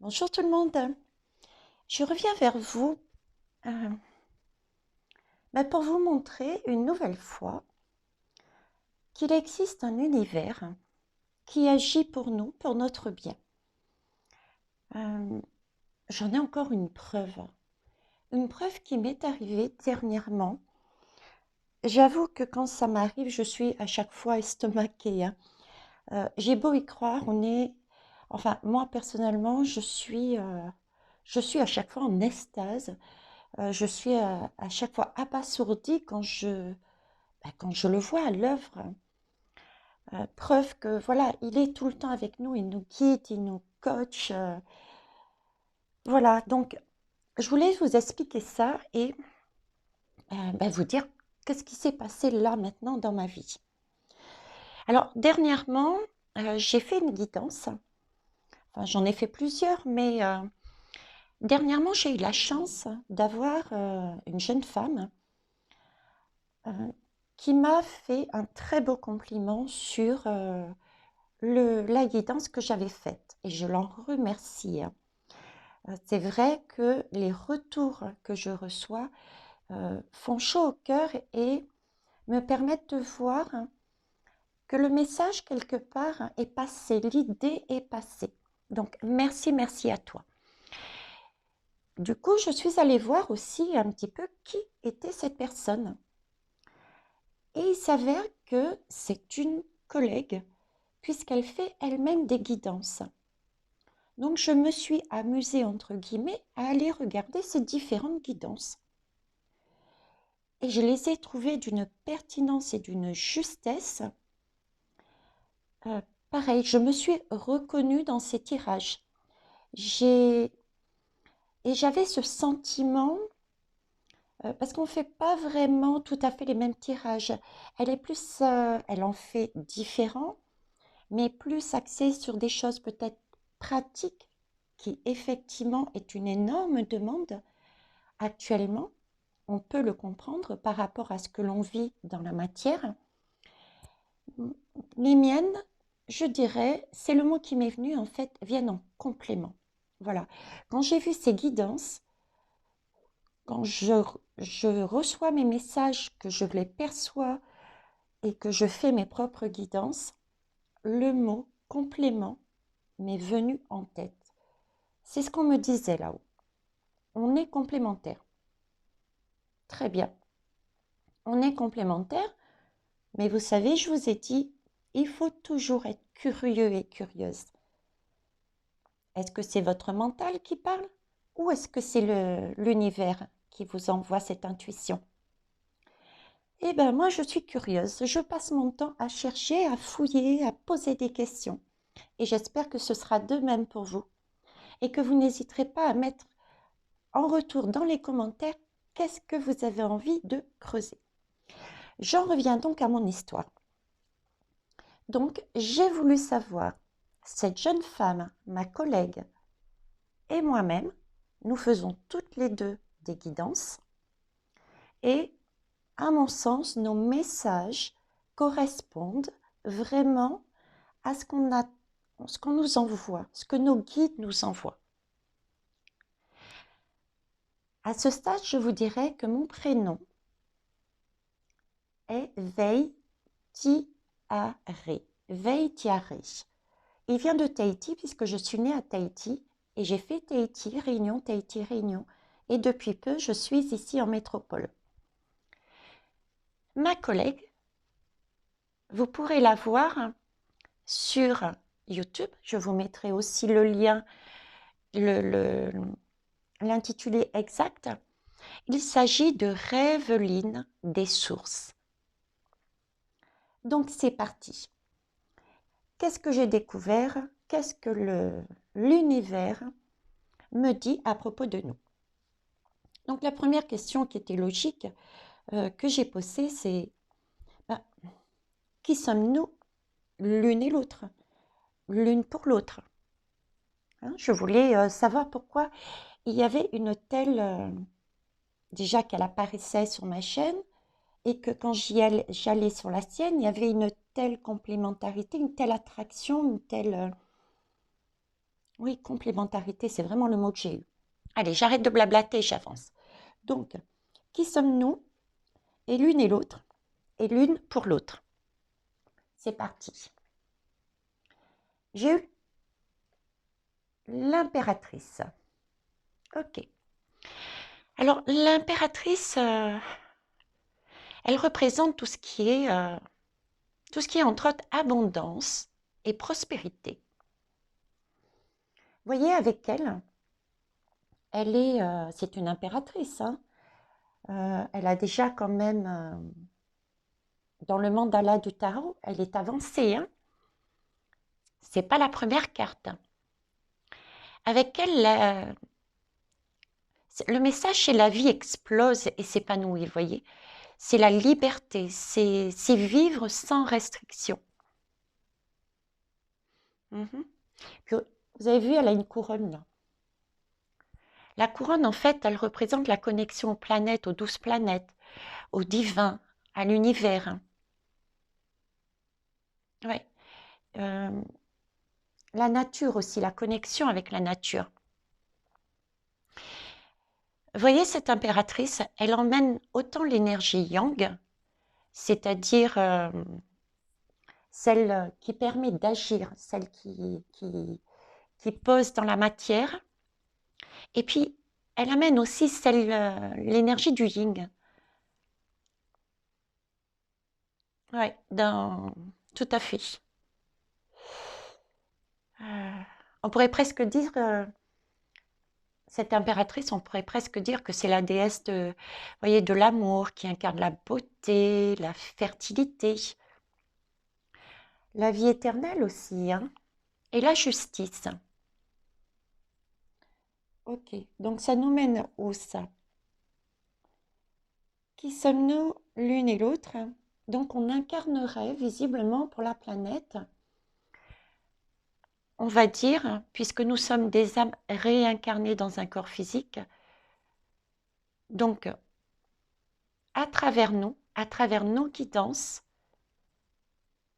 Bonjour tout le monde, je reviens vers vous euh, pour vous montrer une nouvelle fois qu'il existe un univers qui agit pour nous, pour notre bien. Euh, J'en ai encore une preuve qui m'est arrivée dernièrement. J'avoue que quand ça m'arrive, je suis à chaque fois estomaquée, hein. J'ai beau y croire, enfin moi personnellement, je suis à chaque fois en extase. Je suis à chaque fois abasourdie quand je le vois à l'œuvre. Preuve que voilà, il est tout le temps avec nous, il nous guide, il nous coach. Voilà, donc je voulais vous expliquer ça et vous dire qu'est-ce qui s'est passé là maintenant dans ma vie. Alors dernièrement, j'ai fait une guidance. Enfin, j'en ai fait plusieurs, mais dernièrement, j'ai eu la chance d'avoir une jeune femme euh, qui m'a fait un très beau compliment sur la guidance que j'avais faite. Et je l'en remercie, hein. C'est vrai que les retours que je reçois font chaud au cœur et me permettent de voir que le message, quelque part, est passé, l'idée est passée. Donc, merci, merci à toi. Du coup, je suis allée voir aussi un petit peu qui était cette personne. Et il s'avère que c'est une collègue, puisqu'elle fait elle-même des guidances. Donc, je me suis amusée, entre guillemets, à aller regarder ces différentes guidances. Et je les ai trouvées d'une pertinence et d'une justesse. Euh, Pareil, je me suis reconnue dans ces tirages. J'ai et j'avais ce sentiment, parce qu'on ne fait pas vraiment tout à fait les mêmes tirages. Elle en fait différents, mais plus axée sur des choses peut-être pratiques, qui effectivement est une énorme demande actuellement. On peut le comprendre par rapport à ce que l'on vit dans la matière. Les miennes, je dirais, c'est le mot qui m'est venu, en fait, viennent en complément. Voilà. Quand j'ai vu ces guidances, quand je reçois mes messages, que je les perçois et que je fais mes propres guidances, le mot complément m'est venu en tête. C'est ce qu'on me disait là-haut. On est complémentaires. Très bien. On est complémentaires, mais vous savez, je vous ai dit, il faut toujours être curieux et curieuse. Est-ce que c'est votre mental qui parle ou est-ce que c'est l'univers qui vous envoie cette intuition? Eh bien, moi, je suis curieuse. Je passe mon temps à chercher, à fouiller, à poser des questions. Et j'espère que ce sera de même pour vous. Et que vous n'hésiterez pas à mettre en retour dans les commentaires qu'est-ce que vous avez envie de creuser. J'en reviens donc à mon histoire. Donc, j'ai voulu savoir, cette jeune femme, ma collègue et moi-même, nous faisons toutes les deux des guidances et, à mon sens, nos messages correspondent vraiment à ce qu'on nous envoie, ce que nos guides nous envoient. À ce stade, je vous dirais que mon prénom est Veitiare. Veitiare. Il vient de Tahiti puisque je suis née à Tahiti et j'ai fait Tahiti, Réunion, Tahiti, Réunion. Et depuis peu, je suis ici en métropole. Ma collègue, vous pourrez la voir sur YouTube. Je vous mettrai aussi le lien, l'intitulé exact. Il s'agit de Rêveline des sources. Donc c'est parti. Qu'est-ce que j'ai découvert? Qu'est-ce que l'univers me dit à propos de nous? Donc la première question qui était logique que j'ai posée, c'est ben, qui sommes-nous l'une et l'autre, l'une pour l'autre, hein? Je voulais savoir pourquoi il y avait une telle, déjà qu'elle apparaissait sur ma chaîne, et que quand j'allais sur la sienne, il y avait une telle complémentarité, une telle attraction, une telle Oui, complémentarité, c'est vraiment le mot que j'ai eu. Allez, j'arrête de blablater, j'avance. Donc, qui sommes-nous et l'une et l'autre, et l'une pour l'autre? C'est parti. J'ai eu l'impératrice. Ok. Alors, l'impératrice, elle représente tout ce qui est entre autres abondance et prospérité. Vous voyez, avec elle, c'est une impératrice, hein. Elle a déjà quand même, dans le mandala du tarot, elle est avancée, hein. C'est pas la première carte. Avec elle, le message, c'est la vie explose et s'épanouit, vous voyez. C'est la liberté, c'est vivre sans restriction. Mhm. Puis, vous avez vu, elle a une couronne là. La couronne, en fait, elle représente la connexion aux planètes, aux 12 planètes, au divin, à l'univers. Ouais. Euh, la nature aussi, la connexion avec la nature. Vous voyez, cette impératrice, elle emmène autant l'énergie yang, c'est-à-dire celle qui permet d'agir, celle qui pose dans la matière, et puis elle amène aussi l'énergie du yin. Oui, tout à fait. On pourrait presque dire, cette impératrice, on pourrait presque dire que c'est la déesse voyez, de l'amour, qui incarne la beauté, la fertilité, la vie éternelle aussi, hein, et la justice. Ok, donc ça nous mène où ça? Qui sommes-nous l'une et l'autre? Donc on incarnerait visiblement pour la planète, on va dire, puisque nous sommes des âmes réincarnées dans un corps physique, donc à travers nos guidances,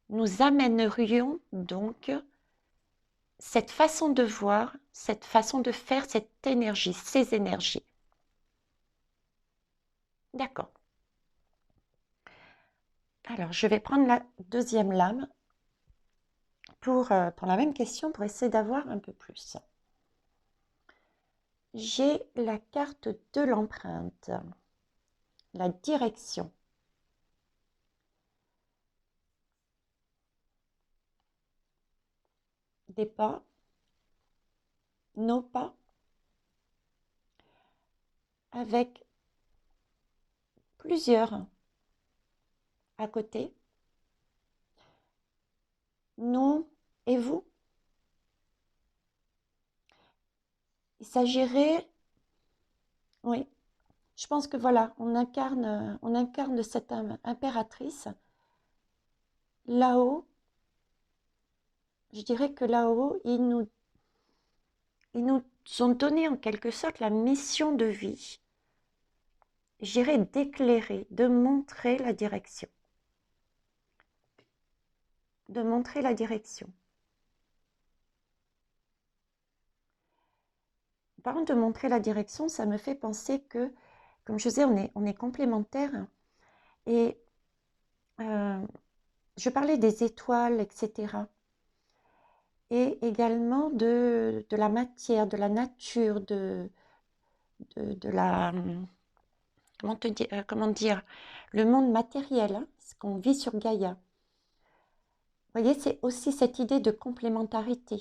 nous amènerions donc cette façon de voir, cette façon de faire, cette énergie, ces énergies. D'accord. Alors, je vais prendre la deuxième lame pour la même question, pour essayer d'avoir un peu plus. J'ai la carte de l'empreinte, la direction. Des pas, nos pas, avec plusieurs à côté, nous et vous. Il s'agirait, oui, je pense que voilà, on incarne cette impératrice. Là-haut, je dirais que là-haut, ils nous ont donné en quelque sorte la mission de vie, je dirais d'éclairer, de montrer la direction. De montrer la direction. Par contre, de montrer la direction, ça me fait penser que, comme je disais, on est complémentaires. Et je parlais des étoiles, etc. Et également de la matière, de la nature, de la... comment dire, le monde matériel, hein, ce qu'on vit sur Gaïa. Vous voyez, c'est aussi cette idée de complémentarité.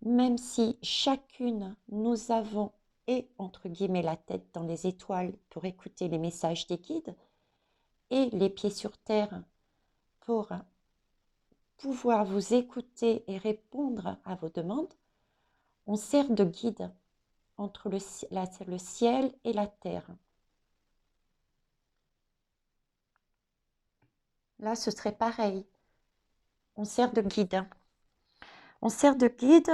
Même si chacune, nous avons, et entre guillemets, la tête dans les étoiles pour écouter les messages des guides, et les pieds sur terre pour pouvoir vous écouter et répondre à vos demandes, on sert de guide entre le ciel et la terre. Là, ce serait pareil. On sert de guide. On sert de guide,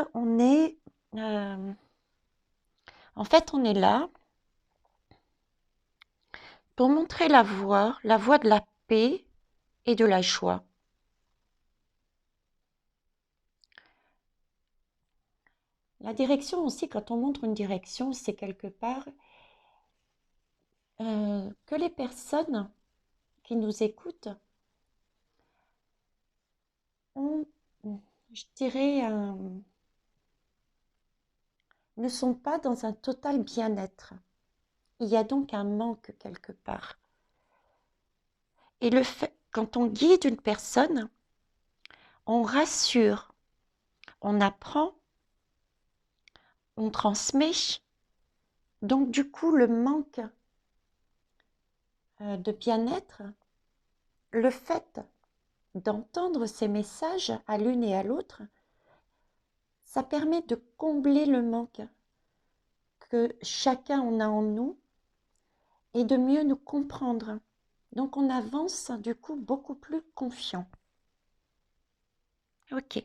en fait, on est là pour montrer la voie de la paix et de la joie. La direction aussi, quand on montre une direction, c'est quelque part que les personnes qui nous écoutent ont, je dirais, ne sont pas dans un total bien-être. Il y a donc un manque quelque part. Et le fait, quand on guide une personne, on rassure, on apprend, on transmet. Donc du coup, le manque de bien-être, le fait d'entendre ces messages à l'une et à l'autre, ça permet de combler le manque que chacun on a en nous et de mieux nous comprendre. Donc on avance du coup beaucoup plus confiant. Ok.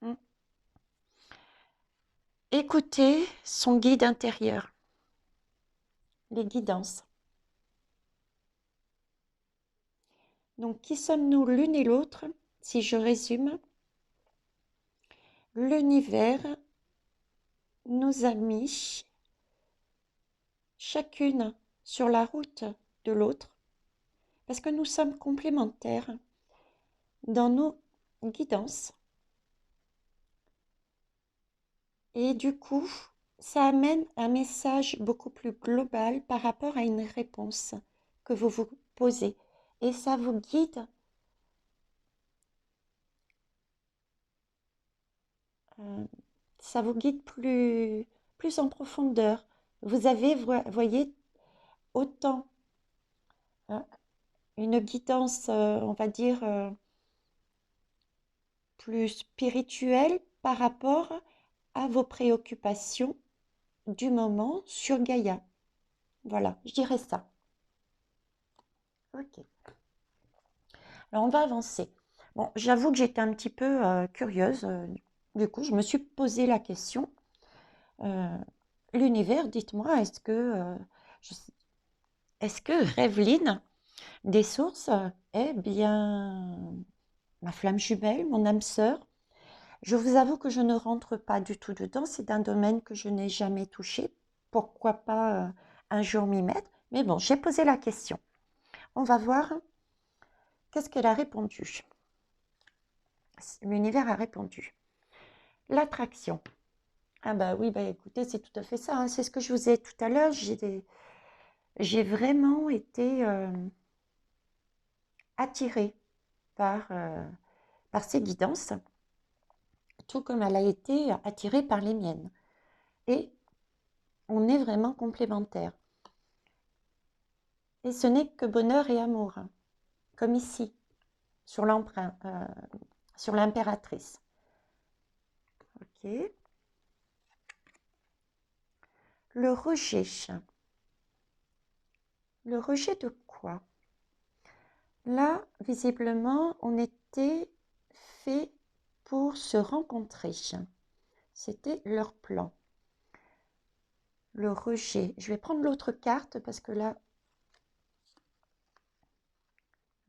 Mm. Écoutez son guide intérieur, les guidances. Donc qui sommes-nous l'une et l'autre? Si je résume, l'univers nous a mis chacune sur la route de l'autre parce que nous sommes complémentaires dans nos guidances. Et du coup, ça amène un message beaucoup plus global par rapport à une réponse que vous vous posez. Et ça vous guide, euh, ça vous guide plus en profondeur. Vous avez, voyez, autant euh, une guidance, on va dire, plus spirituelle par rapport à vos préoccupations du moment sur Gaïa. Voilà, je dirais ça. Ok. Alors, on va avancer. Bon, j'avoue que j'étais un petit peu curieuse. Du coup, je me suis posé la question. euh, L'univers, dites-moi, je- est-ce que Revelyne des sources est bien ma flamme jumelle, mon âme sœur? Je vous avoue que je ne rentre pas du tout dedans. C'est un domaine que je n'ai jamais touché. Pourquoi pas un jour m'y mettre? Mais bon, j'ai posé la question. On va voir qu'est-ce qu'elle a répondu. L'univers a répondu. L'attraction. Ah bah oui, bah écoutez, c'est tout à fait ça, hein. C'est ce que je vous ai dit tout à l'heure. J'ai vraiment été attirée par, par ces guidances, tout comme elle a été attirée par les miennes. Et on est vraiment complémentaires. Et ce n'est que bonheur et amour, hein, comme ici, sur l'emprunt, sur l'impératrice. Ok. Le rejet. Le rejet de quoi? Là, visiblement, on était fait pour se rencontrer. C'était leur plan. Le rejet. Je vais prendre l'autre carte parce que là,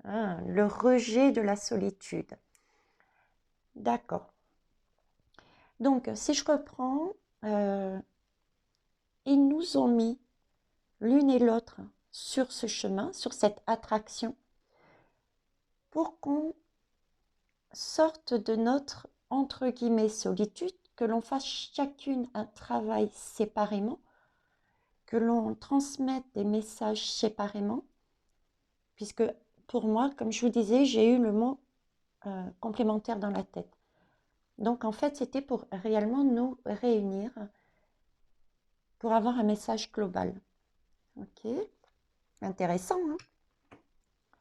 hein, le rejet de la solitude. D'accord. Donc, si je reprends, euh, ils nous ont mis l'une et l'autre sur ce chemin, sur cette attraction, pour qu'on sorte de notre, entre guillemets, solitude, que l'on fasse chacune un travail séparément, que l'on transmette des messages séparément, puisque pour moi, comme je vous disais, j'ai eu le mot complémentaire dans la tête. Donc en fait, c'était pour réellement nous réunir, pour avoir un message global. Ok, intéressant, hein?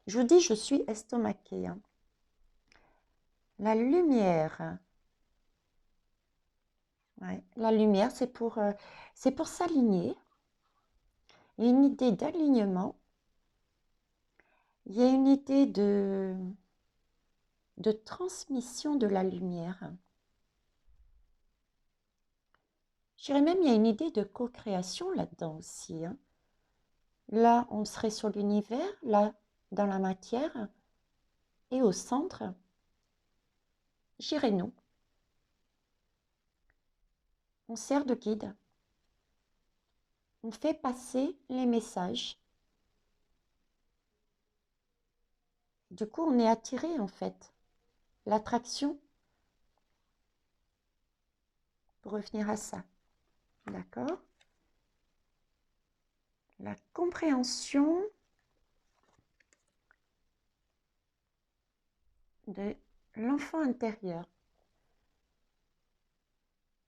Je vous dis, je suis estomaquée, hein. La lumière. Ouais, la lumière, c'est pour s'aligner. Il y a une idée d'alignement. Il y a une idée de transmission de la lumière. Je dirais même il y a une idée de co-création là-dedans aussi, hein. Là, on serait sur l'univers, là, dans la matière, et au centre, j'irais nous. on sert de guide. On fait passer les messages. Du coup, on est attiré en fait. L'attraction, pour revenir à ça, d'accord? La compréhension de l'enfant intérieur.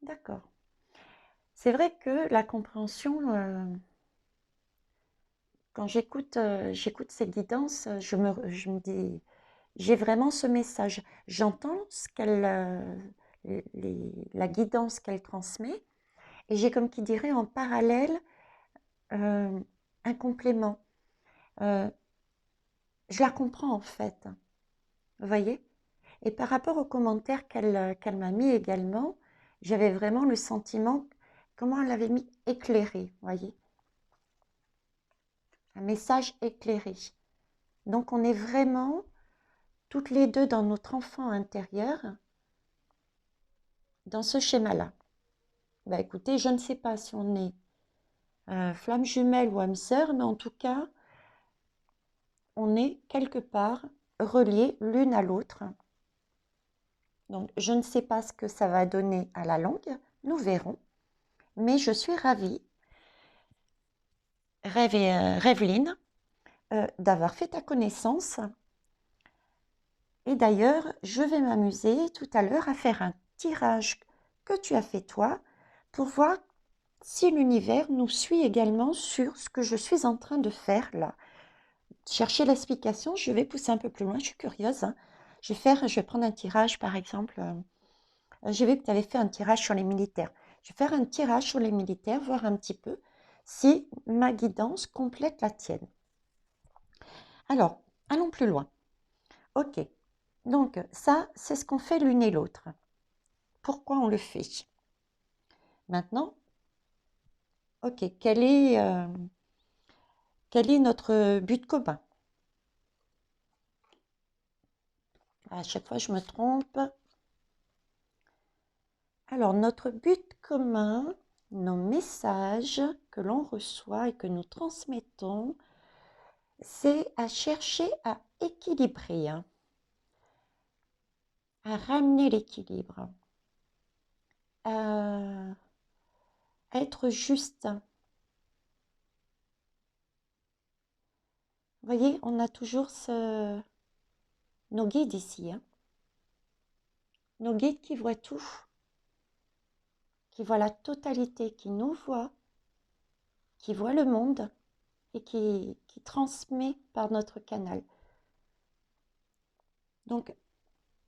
D'accord. C'est vrai que la compréhension, quand j'écoute ces guidances, je me dis, j'ai vraiment ce message. J'entends la guidance qu'elle transmet, et j'ai comme qui dirait en parallèle un complément. Je la comprends en fait, vous voyez? Et par rapport aux commentaires qu'elle m'a mis également, j'avais vraiment le sentiment, comment elle l'avait mis, éclairé, vous voyez? Un message éclairé. Donc on est vraiment toutes les deux dans notre enfant intérieur, dans ce schéma-là. Bah écoutez, je ne sais pas si on est flamme jumelle ou âme sœur, mais en tout cas, on est quelque part reliés l'une à l'autre. Donc, je ne sais pas ce que ça va donner à la longue, nous verrons. Mais je suis ravie, Rêveline, d'avoir fait ta connaissance. Et d'ailleurs, je vais m'amuser tout à l'heure à faire un tirage que tu as fait toi pour voir si l'univers nous suit également sur ce que je suis en train de faire là. Chercher l'explication, je vais pousser un peu plus loin, je suis curieuse, hein. Je vais prendre un tirage par exemple. J'ai vu que tu avais fait un tirage sur les militaires. Je vais faire un tirage sur les militaires, voir un petit peu si ma guidance complète la tienne. Alors, allons plus loin. Ok, donc ça, c'est ce qu'on fait l'une et l'autre. Pourquoi on le fait? Maintenant, ok, quel est notre but commun? À chaque fois, je me trompe. Alors, notre but commun, nos messages que l'on reçoit et que nous transmettons, c'est à chercher à équilibrer, hein, à ramener l'équilibre, à être juste. Vous voyez, on a toujours nos guides ici, hein, nos guides qui voient tout, qui voient la totalité, qui nous voient, qui voient le monde et qui transmet par notre canal. Donc,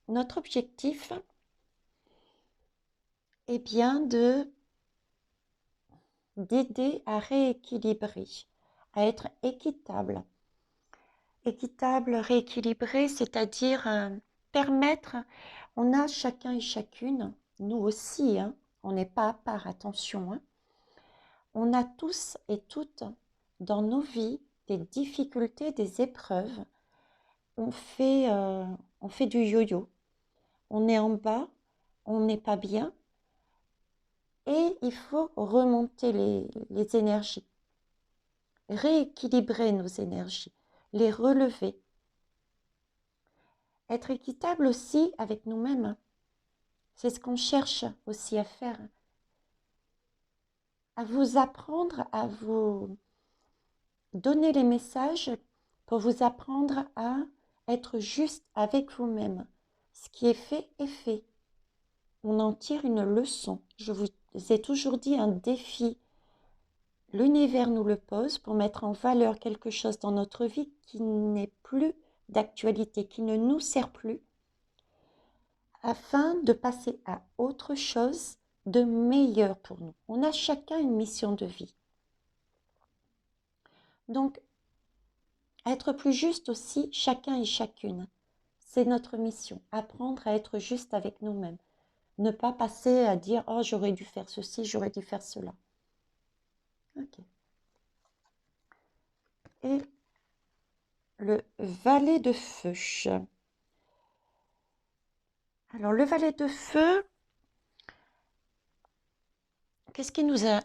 notre objectif est bien d'aider à rééquilibrer, à être équitable. Équitable, rééquilibré, c'est-à-dire permettre, on a chacun et chacune, nous aussi, hein, on n'est pas à part, attention, hein, on a tous et toutes dans nos vies des difficultés, des épreuves, on fait du yo-yo, on est en bas, on n'est pas bien, et il faut remonter les énergies, rééquilibrer nos énergies, les relever. Être équitable aussi avec nous-mêmes, c'est ce qu'on cherche aussi à faire. À vous apprendre, à vous donner les messages pour vous apprendre à être juste avec vous-même. Ce qui est fait est fait. On en tire une leçon. Je vous ai toujours dit un défi. L'univers nous le pose pour mettre en valeur quelque chose dans notre vie qui n'est plus d'actualité, qui ne nous sert plus, afin de passer à autre chose de meilleur pour nous. On a chacun une mission de vie. Donc, être plus juste aussi, chacun et chacune. C'est notre mission, apprendre à être juste avec nous-mêmes. Ne pas passer à dire « Oh, j'aurais dû faire ceci, j'aurais dû faire cela. » Ok. Et le valet de feu. Alors, le valet de feu, qu'est-ce qui nous a...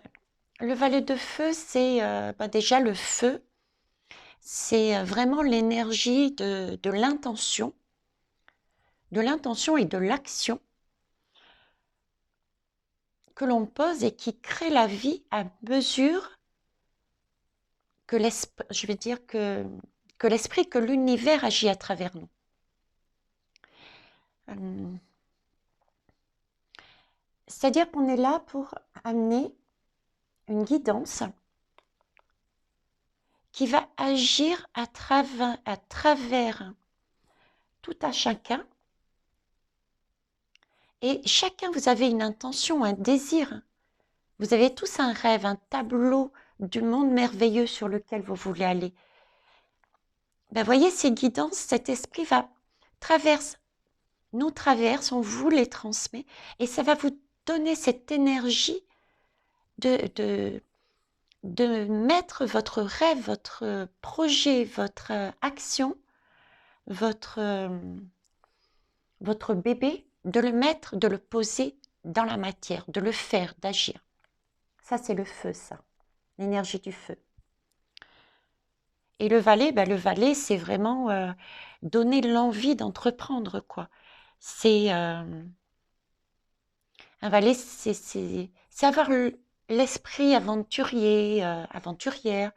Le valet de feu, c'est déjà le feu, c'est vraiment l'énergie de l'intention et de l'action que l'on pose et qui crée la vie à mesure que l'esprit, je vais dire que l'esprit, que l'univers agit à travers nous. C'est-à-dire qu'on est là pour amener une guidance qui va agir à travers tout à chacun. Et chacun, vous avez une intention, un désir. Vous avez tous un rêve, un tableau du monde merveilleux sur lequel vous voulez aller. Ben, voyez, ces guidances, cet esprit nous traverse, on vous les transmet, et ça va vous donner cette énergie de mettre votre rêve, votre projet, votre action, votre bébé, de le mettre, de le poser dans la matière, de le faire, d'agir. Ça, c'est le feu, ça, l'énergie du feu. Et le valet, c'est vraiment donner l'envie d'entreprendre, quoi. C'est un valet, c'est avoir l'esprit aventurier, aventurière.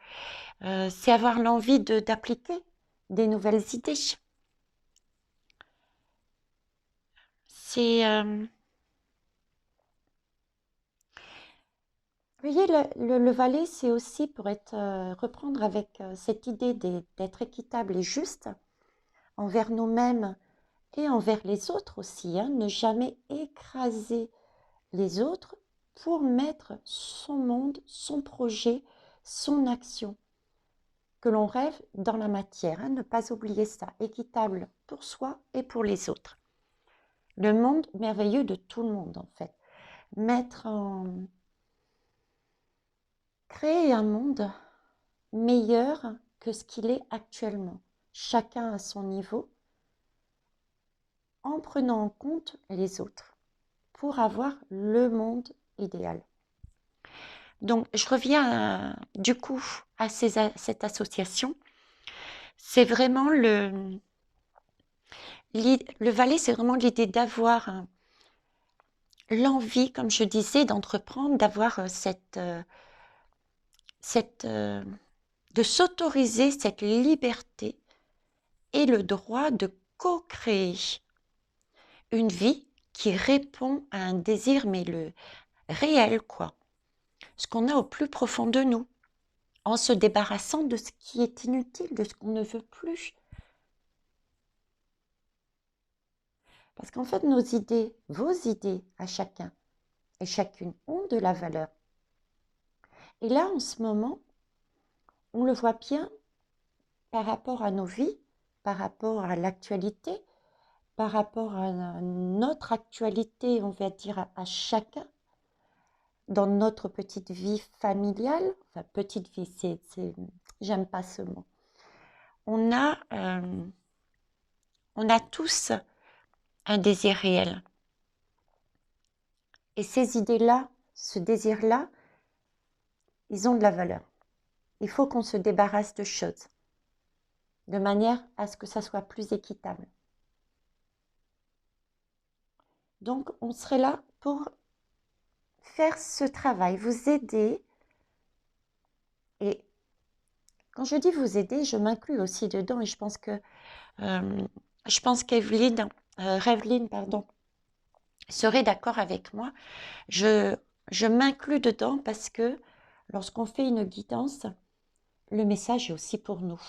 C'est avoir l'envie d'appliquer des nouvelles idées. C'est vous voyez, le valet, c'est aussi pour reprendre avec cette idée d'être équitable et juste envers nous-mêmes et envers les autres aussi, hein, ne jamais écraser les autres pour mettre son monde, son projet, son action que l'on rêve dans la matière, hein, ne pas oublier ça, équitable pour soi et pour les autres. Le monde merveilleux de tout le monde en fait. Créer un monde meilleur que ce qu'il est actuellement, chacun à son niveau, en prenant en compte les autres, pour avoir le monde idéal. Donc, je reviens du coup à cette association. C'est vraiment le valet, c'est vraiment l'idée d'avoir l'envie, comme je disais, d'entreprendre, d'avoir de s'autoriser cette liberté et le droit de co-créer une vie qui répond à un désir, mais le réel, quoi. Ce qu'on a au plus profond de nous, en se débarrassant de ce qui est inutile, de ce qu'on ne veut plus. Parce qu'en fait, nos idées, vos idées à chacun et chacune ont de la valeur. Et là, en ce moment, on le voit bien par rapport à nos vies, par rapport à l'actualité, par rapport à notre actualité, on va dire à chacun, dans notre petite vie familiale, enfin petite vie, j'aime pas ce mot. On a tous un désir réel. Et ces idées-là, ce désir-là, ils ont de la valeur. Il faut qu'on se débarrasse de choses, de manière à ce que ça soit plus équitable. Donc, on serait là pour faire ce travail, vous aider. Et quand je dis vous aider, je m'inclus aussi dedans et je pense qu'Evelyne, Revelyne, pardon, serait d'accord avec moi. Je m'inclus dedans parce que lorsqu'on fait une guidance, le message est aussi pour nous.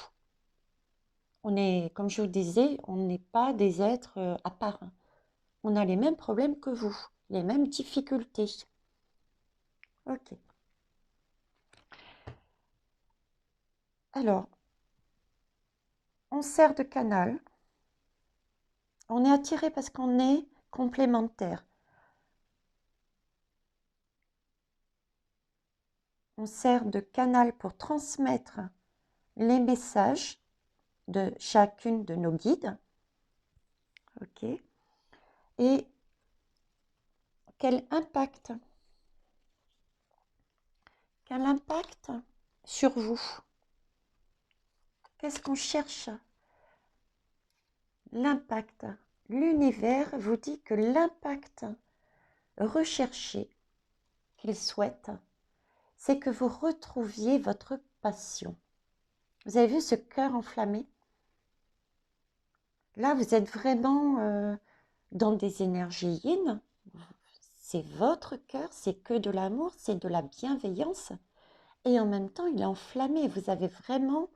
On est, comme je vous le disais, on n'est pas des êtres à part. On a les mêmes problèmes que vous, les mêmes difficultés. Ok. Alors, on sert de canal. On est attiré parce qu'on est complémentaire. On sert de canal pour transmettre les messages de chacune de nos guides. Ok. Et quel impact Quel impact sur vous? Qu'est-ce qu'on cherche? L'impact. L'univers vous dit que l'impact recherché qu'il souhaite, c'est que vous retrouviez votre passion. Vous avez vu ce cœur enflammé? Là, vous êtes vraiment dans des énergies yin. C'est votre cœur, c'est que de l'amour, c'est de la bienveillance. Et en même temps, il est enflammé. Vous avez vraiment,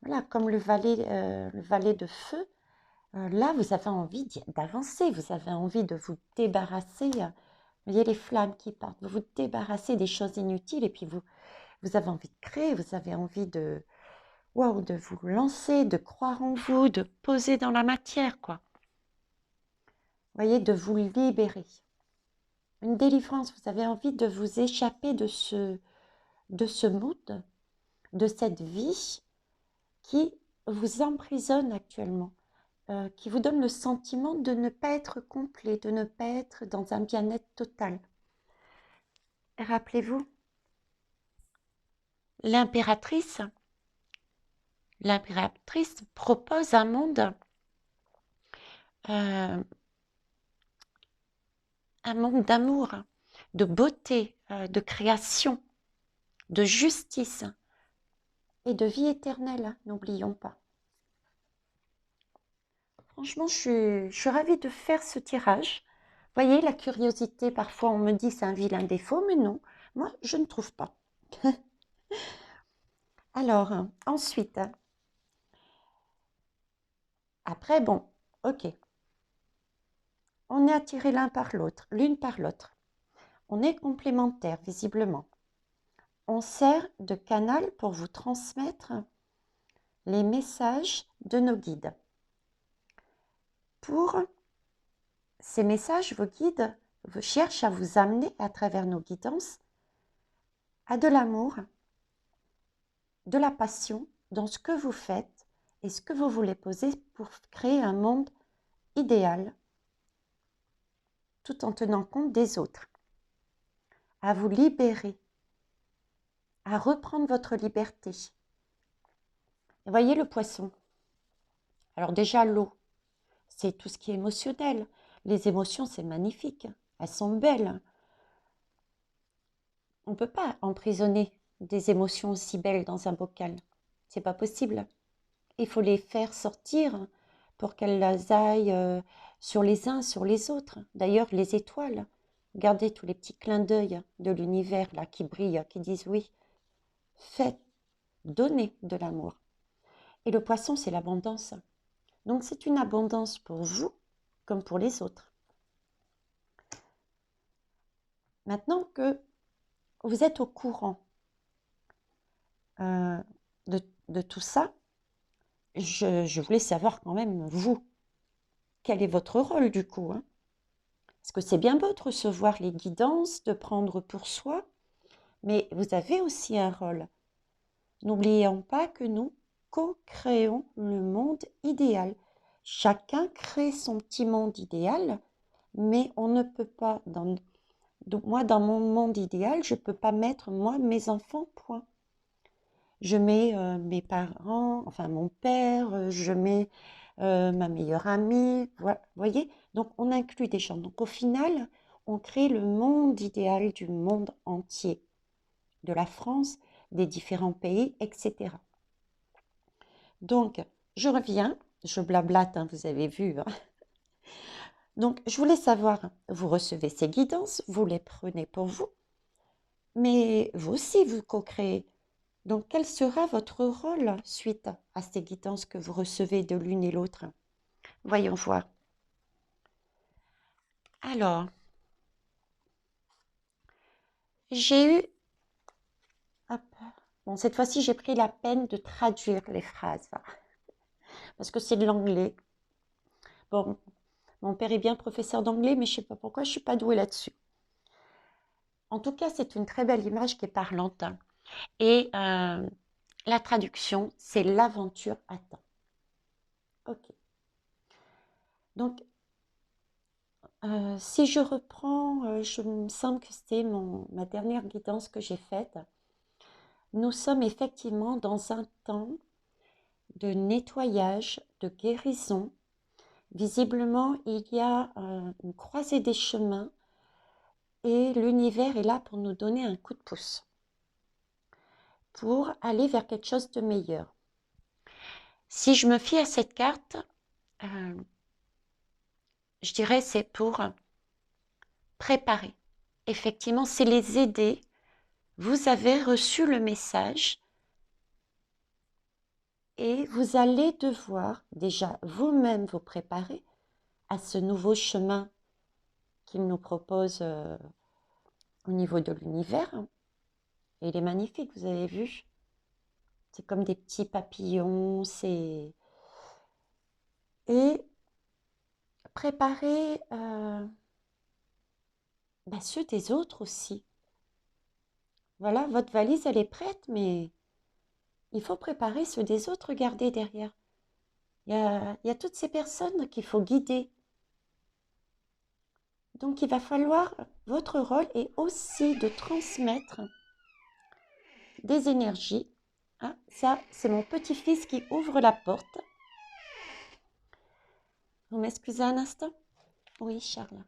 voilà, comme le valet de feu. Là, vous avez envie d'avancer. Vous avez envie de vous débarrasser. Vous voyez les flammes qui partent. Vous vous débarrassez des choses inutiles. Et puis, vous avez envie de créer. Vous avez envie waouh, de vous lancer, de croire en vous, de poser dans la matière, quoi. Vous voyez, de vous libérer. Une délivrance. Vous avez envie de vous échapper de ce mood, de cette vie qui vous emprisonne actuellement, qui vous donne le sentiment de ne pas être complet, de ne pas être dans un bien-être total. Rappelez-vous, l'impératrice propose un monde d'amour, de beauté, de création, de justice et de vie éternelle, n'oublions pas. Franchement, je suis ravie de faire ce tirage. Vous voyez, la curiosité, parfois on me dit c'est un vilain défaut, mais non, moi je ne trouve pas. Alors, ensuite, après, bon, ok, on est attirés l'un par l'autre, l'une par l'autre. On est complémentaires, visiblement. On sert de canal pour vous transmettre les messages de nos guides. Pour ces messages, vos guides cherchent à vous amener, à travers nos guidances, à de l'amour, de la passion dans ce que vous faites et ce que vous voulez poser pour créer un monde idéal, tout en tenant compte des autres, à vous libérer, à reprendre votre liberté. Et voyez le poisson. Alors déjà l'eau, c'est tout ce qui est émotionnel. Les émotions, c'est magnifique, elles sont belles. On ne peut pas emprisonner des émotions aussi belles dans un bocal. C'est pas possible. Il faut les faire sortir pour qu'elles aillent sur les uns, sur les autres. D'ailleurs, les étoiles, regardez tous les petits clins d'œil de l'univers là qui brillent, qui disent oui, faites, donnez de l'amour. Et le poisson, c'est l'abondance. Donc, c'est une abondance pour vous comme pour les autres. Maintenant que vous êtes au courant de tout ça, je voulais savoir quand même, vous, quel est votre rôle du coup, hein? Parce que c'est bien beau de recevoir les guidances, de prendre pour soi, mais vous avez aussi un rôle. N'oublions pas que nous co-créons le monde idéal. Chacun crée son petit monde idéal, mais on ne peut pas, donc moi dans mon monde idéal, je ne peux pas mettre moi mes enfants, point. Je mets mes parents, enfin mon père, je mets ma meilleure amie, voilà, vous voyez? Donc on inclut des gens. Donc au final, on crée le monde idéal du monde entier, de la France, des différents pays, etc. Donc je reviens, je blablate, hein, vous avez vu, hein. Donc je voulais savoir, vous recevez ces guidances, vous les prenez pour vous, mais vous aussi vous co-créez. Donc, quel sera votre rôle suite à ces guidances que vous recevez de l'une et l'autre? Voyons voir. Alors, j'ai eu... Hop. Bon, cette fois-ci, j'ai pris la peine de traduire les phrases, parce que c'est de l'anglais. Bon, mon père est bien professeur d'anglais, mais je ne sais pas pourquoi je ne suis pas douée là-dessus. En tout cas, c'est une très belle image qui est parlante. Et la traduction, c'est l'aventure attend. Ok. Donc, si je reprends, je me semble que c'était ma dernière guidance que j'ai faite. nous sommes effectivement dans un temps de nettoyage, de guérison. Visiblement, il y a une croisée des chemins et l'univers est là pour nous donner un coup de pouce, pour aller vers quelque chose de meilleur. Si je me fie à cette carte, je dirais c'est pour préparer. Effectivement, c'est les aider. Vous avez reçu le message et vous allez devoir déjà vous-même vous préparer à ce nouveau chemin qu'il nous propose au niveau de l'univers. Et il est magnifique, vous avez vu? C'est comme des petits papillons, c'est... Et préparer ceux des autres aussi. Voilà, votre valise, elle est prête, mais il faut préparer ceux des autres, regardez derrière. Il y a toutes ces personnes qu'il faut guider. Donc, il va falloir, votre rôle est aussi de transmettre des énergies. Ah, ça, c'est mon petit-fils qui ouvre la porte. Vous m'excusez un instant? Oui, Charles.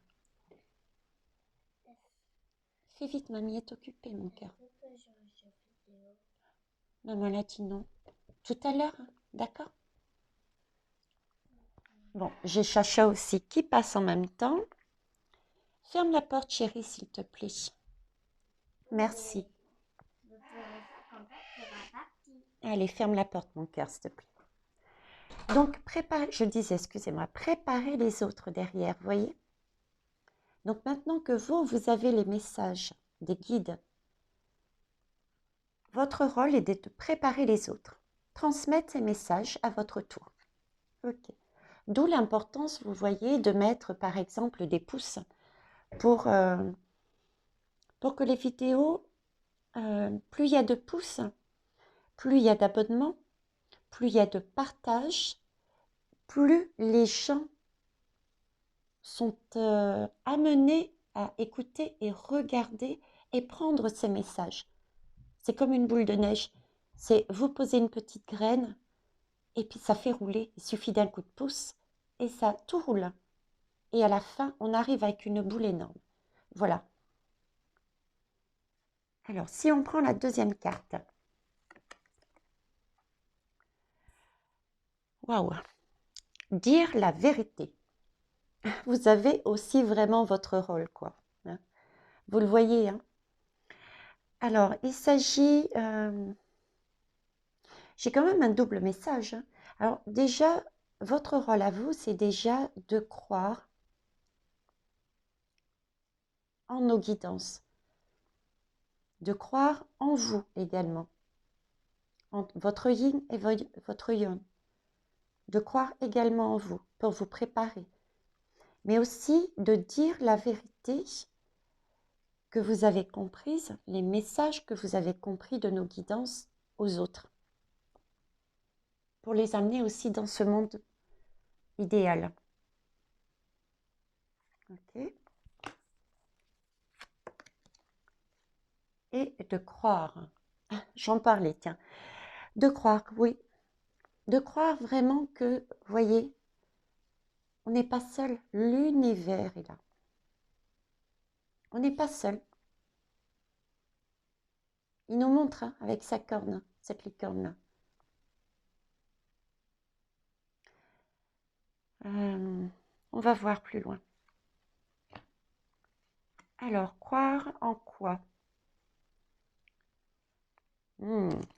Fais vite, mamie est occupée, mon cœur. Maman l'a dit non. Tout à l'heure, hein, d'accord? Bon, j'ai Chacha aussi qui passe en même temps. Ferme la porte, chérie, s'il te plaît. Merci. Allez, ferme la porte, mon cœur, s'il te plaît. Donc, je disais, excusez-moi, préparez les autres derrière, voyez? Donc, maintenant que vous avez les messages des guides, votre rôle est de préparer les autres. Transmettre ces messages à votre tour. Ok. D'où l'importance, vous voyez, de mettre, par exemple, des pouces pour que les vidéos, plus il y a de pouces, plus il y a d'abonnements, plus il y a de partage, plus les gens sont amenés à écouter et regarder et prendre ces messages. C'est comme une boule de neige. C'est vous posez une petite graine et puis ça fait rouler. Il suffit d'un coup de pouce et ça tout roule. Et à la fin, on arrive avec une boule énorme. Voilà. Alors, si on prend la deuxième carte. Waouh! Dire la vérité. Vous avez aussi vraiment votre rôle, quoi. Hein. Vous le voyez, hein? Alors, il s'agit... j'ai quand même un double message. Hein. Alors, déjà, votre rôle à vous, c'est déjà de croire en nos guidances. De croire en vous également. En votre yin et votre yang. De croire également en vous pour vous préparer. Mais aussi de dire la vérité que vous avez comprise, les messages que vous avez compris de nos guidances aux autres. Pour les amener aussi dans ce monde idéal. Ok. Et de croire. J'en parlais, tiens. De croire, oui. De croire vraiment que, voyez, on n'est pas seul. L'univers est là. On n'est pas seul. Il nous montre hein, avec sa corne, cette licorne-là. On va voir plus loin. Alors, croire en quoi?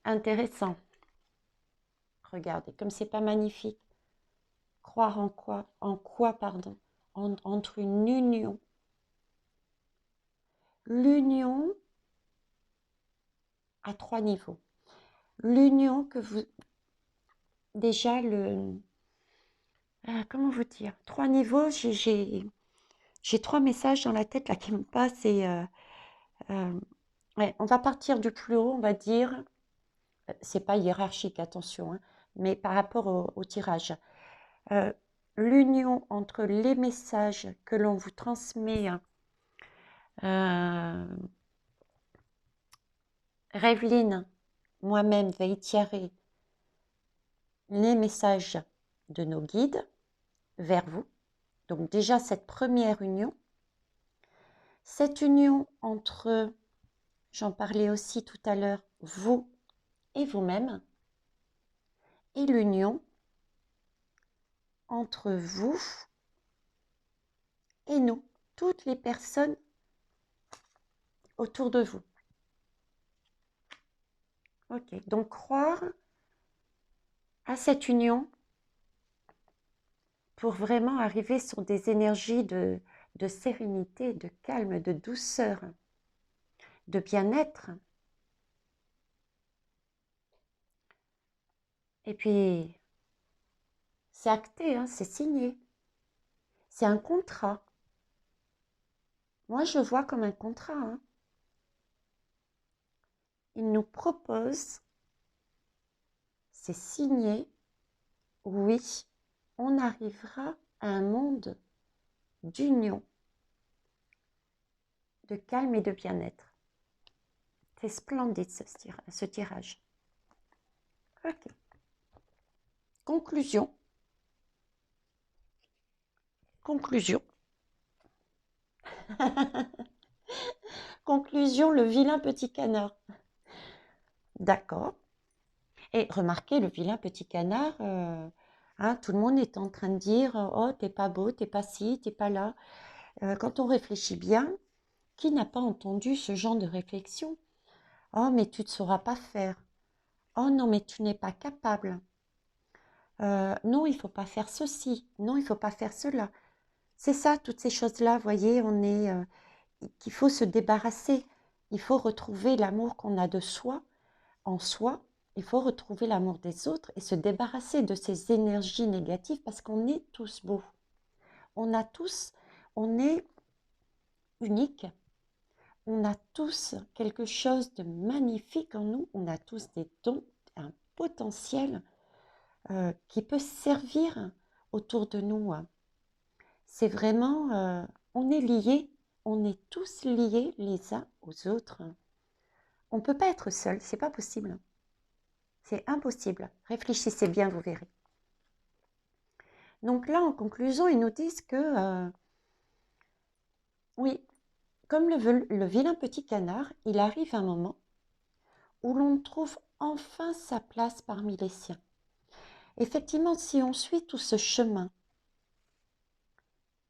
Intéressant. Regardez, comme c'est pas magnifique. Croire en quoi? En quoi, pardon? Entre une union. L'union à 3 niveaux. L'union que vous... Déjà, comment vous dire? 3 niveaux, j'ai 3 messages dans la tête là qui me passent et... ouais, on va partir du plus haut, on va dire... C'est pas hiérarchique, attention, hein, mais par rapport au tirage. L'union entre les messages que l'on vous transmet... Revelyne, moi-même vais étirer les messages de nos guides vers vous. Donc déjà cette première union, cette union entre, j'en parlais aussi tout à l'heure, vous et vous-même, et l'union entre vous et nous, toutes les personnes autour de vous. Ok, donc croire à cette union pour vraiment arriver sur des énergies de sérénité, de calme, de douceur, de bien-être. Et puis, c'est acté, hein, c'est signé. C'est un contrat. Moi, je vois comme un contrat. Hein. Il nous propose, c'est signé, oui, on arrivera à un monde d'union, de calme et de bien-être. C'est splendide ce tirage. Ok. Conclusion. Conclusion. Conclusion, le vilain petit canard. D'accord. Et remarquez, le vilain petit canard, hein, tout le monde est en train de dire « Oh, t'es pas beau, t'es pas ci, t'es pas là ». Quand on réfléchit bien, qui n'a pas entendu ce genre de réflexion? « Oh, mais tu ne sauras pas faire. Oh non, mais tu n'es pas capable. Non, il ne faut pas faire ceci. Non, il ne faut pas faire cela. » C'est ça, toutes ces choses-là, vous voyez, on est qu'il faut se débarrasser. Il faut retrouver l'amour qu'on a de soi, en soi. Il faut retrouver l'amour des autres et se débarrasser de ces énergies négatives parce qu'on est tous beaux. On a tous, on est unique. On a tous quelque chose de magnifique en nous. On a tous des dons, un potentiel qui peut servir autour de nous. C'est vraiment, on est liés, on est tous liés les uns aux autres. On ne peut pas être seul, c'est pas possible. C'est impossible. Réfléchissez bien, vous verrez. Donc là, en conclusion, ils nous disent que, oui, comme le vilain petit canard, il arrive un moment où l'on trouve enfin sa place parmi les siens. Effectivement, si on suit tout ce chemin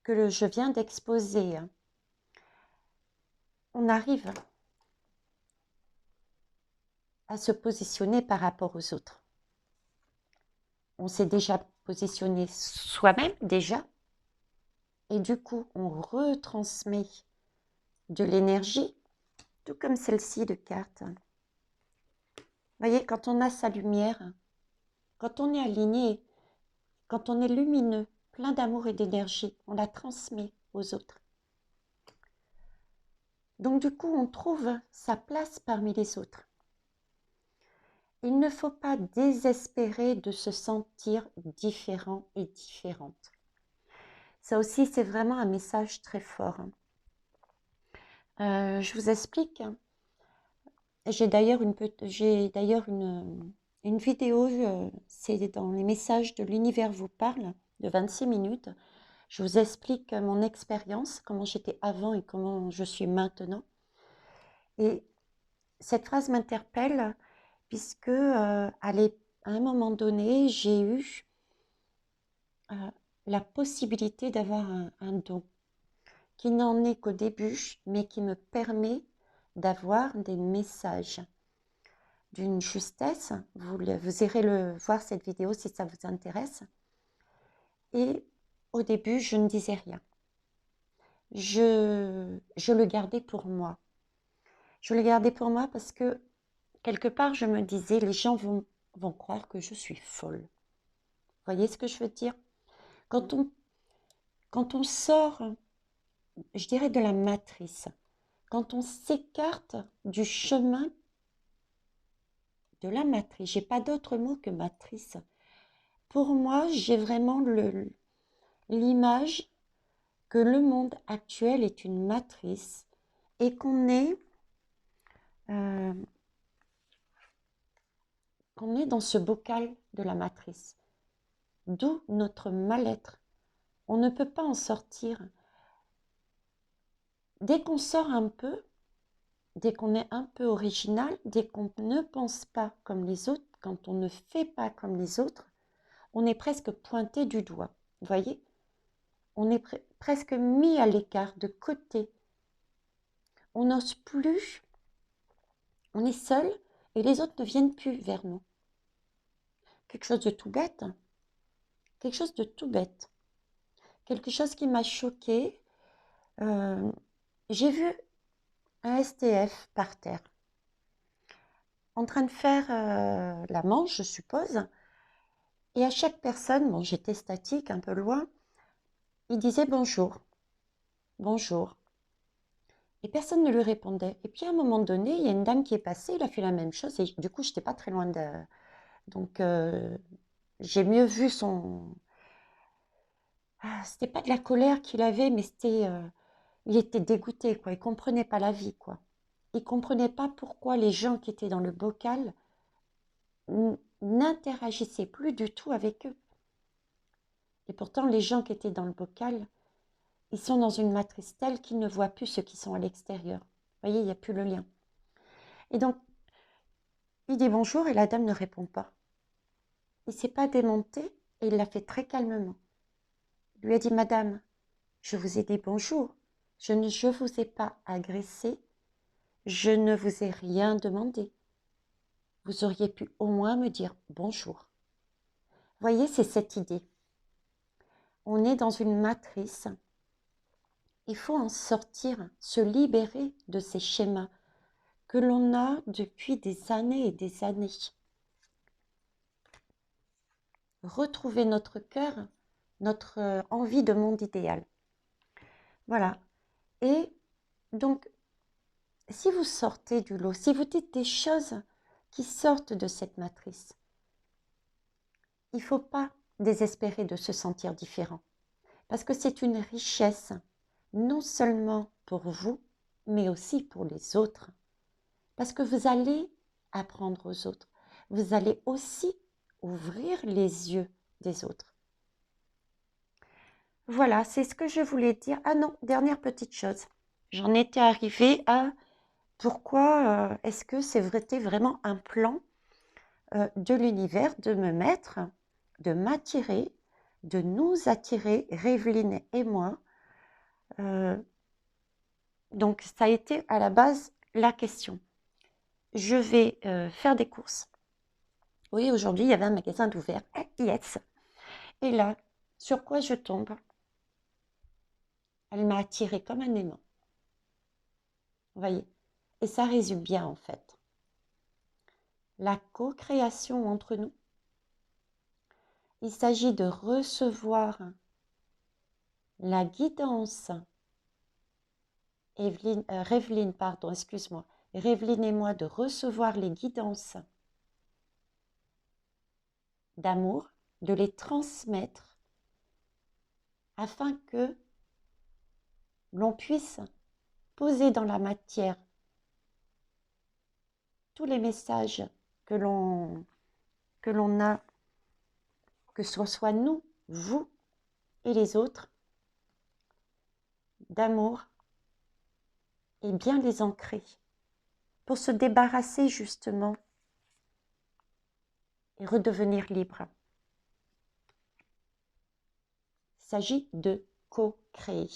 que je viens d'exposer, on arrive à se positionner par rapport aux autres. On s'est déjà positionné soi-même, déjà, et du coup, on retransmet de l'énergie, tout comme celle-ci de carte. Vous voyez, quand on a sa lumière, quand on est aligné, quand on est lumineux, plein d'amour et d'énergie, on la transmet aux autres. Donc du coup, on trouve sa place parmi les autres. Il ne faut pas désespérer de se sentir différent et différente. Ça aussi, c'est vraiment un message très fort. Je vous explique. J'ai d'ailleurs une vidéo, c'est dans les messages de l'univers vous parle, de 26 minutes. Je vous explique mon expérience, comment j'étais avant et comment je suis maintenant. Et cette phrase m'interpelle puisque à un moment donné, j'ai eu la possibilité d'avoir un don qui n'en est qu'au début, mais qui me permet d'avoir des messages d'une justesse. Vous irez voir cette vidéo si ça vous intéresse. Et au début, je ne disais rien. Je le gardais pour moi. Je le gardais pour moi parce que quelque part, je me disais, les gens vont croire que je suis folle. Vous voyez ce que je veux dire? Quand on sort, je dirais, de la matrice, quand on s'écarte du chemin de la matrice, j'ai pas d'autre mot que matrice. Pour moi, j'ai vraiment l'image que le monde actuel est une matrice et qu'on est qu'on est dans ce bocal de la matrice, d'où notre mal-être. On ne peut pas en sortir. Dès qu'on sort un peu, dès qu'on est un peu original, dès qu'on ne pense pas comme les autres, quand on ne fait pas comme les autres, on est presque pointé du doigt. Vous voyez? On est presque mis à l'écart, de côté. On n'ose plus, on est seul et les autres ne viennent plus vers nous. Quelque chose de tout bête, hein. Quelque chose de tout bête. Quelque chose qui m'a choquée. J'ai vu un STF par terre, en train de faire la manche, je suppose. Et à chaque personne, bon, j'étais statique, un peu loin, il disait bonjour, bonjour. Et personne ne lui répondait. Et puis à un moment donné, il y a une dame qui est passée, il a fait la même chose. Et du coup, je n'étais pas très loin de... Donc, j'ai mieux vu son... Ah, c'était pas de la colère qu'il avait, mais c'était... il était dégoûté, quoi. Il comprenait pas la vie, quoi. Il comprenait pas pourquoi les gens qui étaient dans le bocal n'interagissaient plus du tout avec eux. Et pourtant, les gens qui étaient dans le bocal, ils sont dans une matrice telle qu'ils ne voient plus ceux qui sont à l'extérieur. Vous voyez, il n'y a plus le lien. Et donc, il dit bonjour et la dame ne répond pas. Il ne s'est pas démonté et il l'a fait très calmement. Il lui a dit, madame, je vous ai dit bonjour. Je ne vous ai pas agressé. Je ne vous ai rien demandé. Vous auriez pu au moins me dire bonjour. Vous voyez, c'est cette idée. On est dans une matrice. Il faut en sortir, se libérer de ces schémas que l'on a depuis des années et des années. Retrouver notre cœur, notre envie de monde idéal. Voilà. Et donc, si vous sortez du lot, si vous dites des choses qui sortent de cette matrice, il ne faut pas désespérer de se sentir différent. Parce que c'est une richesse, non seulement pour vous, mais aussi pour les autres. Parce que vous allez apprendre aux autres. Vous allez aussi ouvrir les yeux des autres. Voilà, c'est ce que je voulais dire. Ah non, dernière petite chose. J'en étais arrivée à pourquoi est-ce que c'était vraiment un plan de l'univers de me mettre, de m'attirer, de nous attirer, Revelyne et moi. Donc, ça a été à la base la question. Je vais faire des courses. Oui, aujourd'hui, il y avait un magasin d'ouvert. Yes. Et là, sur quoi je tombe? Elle m'a attirée comme un aimant. Vous voyez? Et ça résume bien, en fait. La co-création entre nous. Il s'agit de recevoir la guidance. Revelyne, pardon, excuse-moi. Revelyne et moi de recevoir les guidances d'amour, de les transmettre afin que l'on puisse poser dans la matière tous les messages que l'on a, que ce soit nous, vous et les autres, d'amour, et bien les ancrer pour se débarrasser justement et redevenir libre. Il s'agit de co-créer.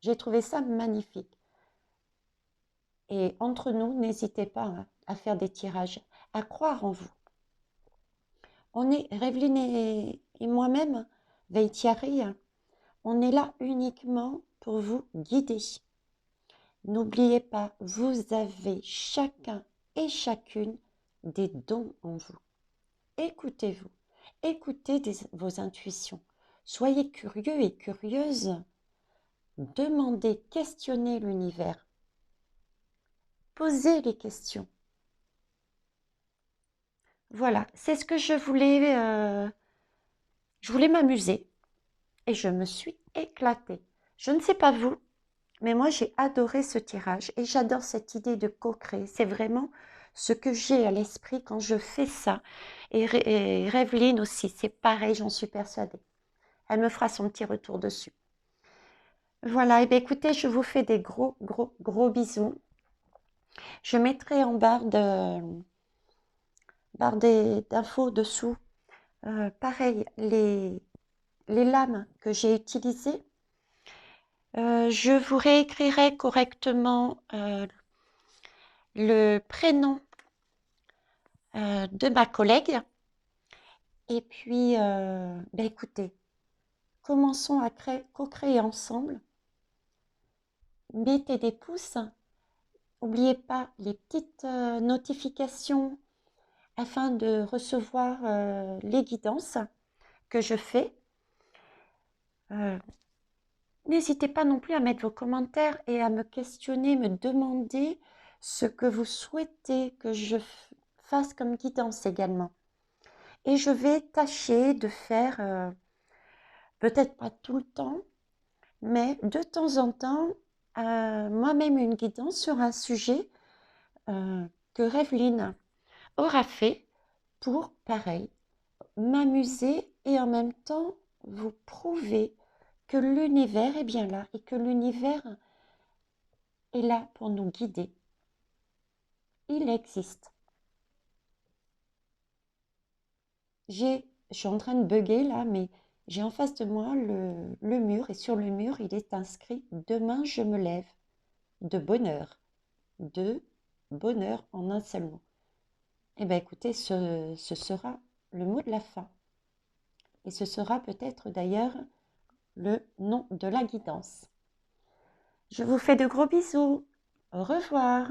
J'ai trouvé ça magnifique. Et entre nous, n'hésitez pas à faire des tirages, à croire en vous. On est, Revelyne et moi-même, Veitiari, on est là uniquement pour vous guider. N'oubliez pas, vous avez chacun et chacune des dons en vous. Écoutez-vous, écoutez vos intuitions. Soyez curieux et curieuses. Demandez, questionnez l'univers. Posez les questions. Voilà, c'est ce que je voulais m'amuser et je me suis éclatée. Je ne sais pas vous, mais moi j'ai adoré ce tirage et j'adore cette idée de co-créer. C'est vraiment ce que j'ai à l'esprit quand je fais ça. Et Revelyne aussi, c'est pareil, j'en suis persuadée. Elle me fera son petit retour dessus. Voilà, et bien écoutez, je vous fais des gros, gros, gros bisous. Je mettrai en d'infos dessous, pareil, les lames que j'ai utilisées. Je vous réécrirai correctement le prénom de ma collègue. Et puis, ben écoutez, commençons à co-créer ensemble. Mettez des pouces. N'oubliez pas les petites notifications afin de recevoir les guidances que je fais. N'hésitez pas non plus à mettre vos commentaires et à me questionner, me demander ce que vous souhaitez que je fasse comme guidance également. Et je vais tâcher de faire, peut-être pas tout le temps, mais de temps en temps, moi-même une guidance sur un sujet que Revelyne aura fait pour, pareil, m'amuser et en même temps vous prouver que l'univers est bien là et que l'univers est là pour nous guider. Il existe. Je suis en train de bugger là, mais j'ai en face de moi le mur et sur le mur, il est inscrit « Demain, je me lève » de bonheur. De bonheur en un seul mot. Eh bien écoutez, ce sera le mot de la fin. Et ce sera peut-être d'ailleurs le nom de la guidance. Je vous fais de gros bisous. Au revoir.